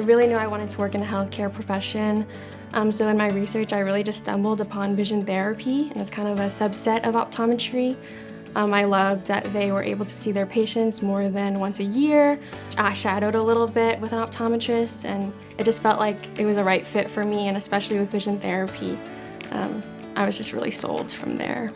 really knew I wanted to work in a healthcare profession. So in my research, I really just stumbled upon vision therapy, and it's kind of a subset of optometry. I loved that they were able to see their patients more than once a year. I shadowed a little bit with an optometrist, and it just felt like it was a right fit for me, and especially with vision therapy, I was just really sold from there.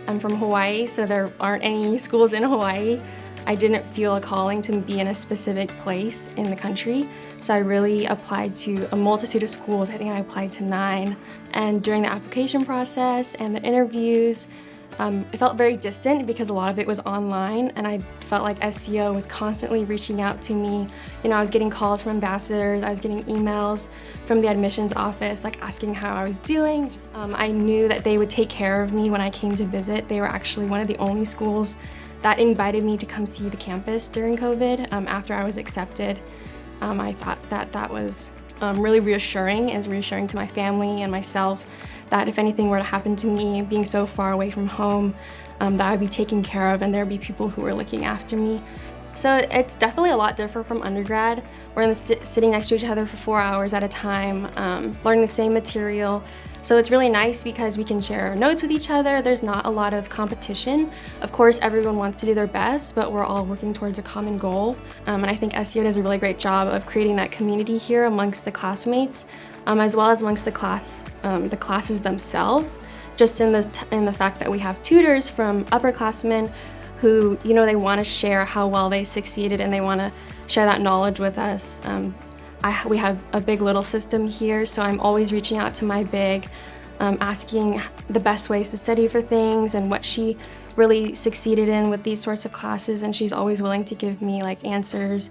I'm from Hawaii, so there aren't any schools in Hawaii. I didn't feel a calling to be in a specific place in the country, so I really applied to a multitude of schools. I think I applied to 9. And during the application process and the interviews, it felt very distant because a lot of it was online, and I felt like SCO was constantly reaching out to me. You know, I was getting calls from ambassadors, I was getting emails from the admissions office, like asking how I was doing. I knew that they would take care of me when I came to visit. They were actually one of the only schools that invited me to come see the campus during COVID after I was accepted. I thought that was really reassuring. It was reassuring to my family and myself that if anything were to happen to me, being so far away from home, that I'd be taken care of and there'd be people who were looking after me. So it's definitely a lot different from undergrad. We're sitting next to each other for 4 hours at a time, learning the same material. So it's really nice because we can share notes with each other. There's not a lot of competition. Of course, everyone wants to do their best, but we're all working towards a common goal. And I think SCO does a really great job of creating that community here amongst the classmates, as well as amongst the classes themselves. Just in the fact that we have tutors from upperclassmen who, you know, they want to share how well they succeeded and they want to share that knowledge with us. We have a big little system here, so I'm always reaching out to my big, asking the best ways to study for things and what she really succeeded in with these sorts of classes, and she's always willing to give me like answers.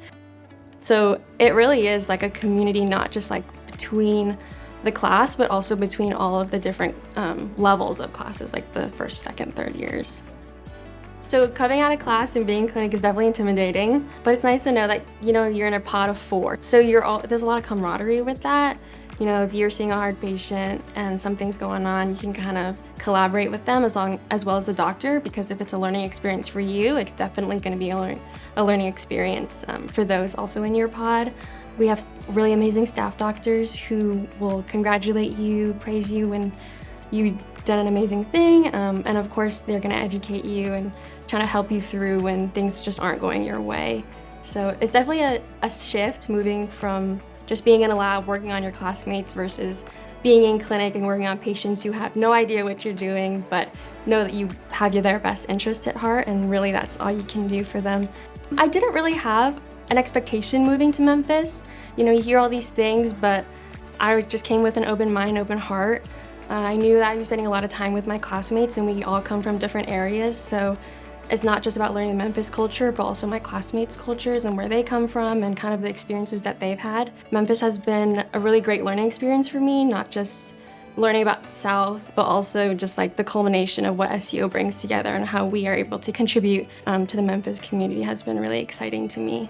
So it really is like a community, not just like between the class, but also between all of the different levels of classes, like the first, second, third years. So coming out of class and being in clinic is definitely intimidating, but it's nice to know that, you know, you're in a pod of 4. So there's a lot of camaraderie with that. You know, if you're seeing a hard patient and something's going on, you can kind of collaborate with them as well as the doctor, because if it's a learning experience for you, it's definitely going to be a learning experience for those also in your pod. We have really amazing staff doctors who will congratulate you, praise you when you've done an amazing thing, and of course they're going to educate you and trying to help you through when things just aren't going your way. So it's definitely a shift moving from just being in a lab working on your classmates versus being in clinic and working on patients who have no idea what you're doing, but know that you have their best interest at heart, and really that's all you can do for them. I didn't really have an expectation moving to Memphis. You know, you hear all these things, but I just came with an open mind, open heart. I knew that I was spending a lot of time with my classmates, and we all come from different areas, so it's not just about learning the Memphis culture, but also my classmates' cultures and where they come from and kind of the experiences that they've had. Memphis has been a really great learning experience for me, not just learning about the South, but also just like the culmination of what SCO brings together and how we are able to contribute to the Memphis community has been really exciting to me.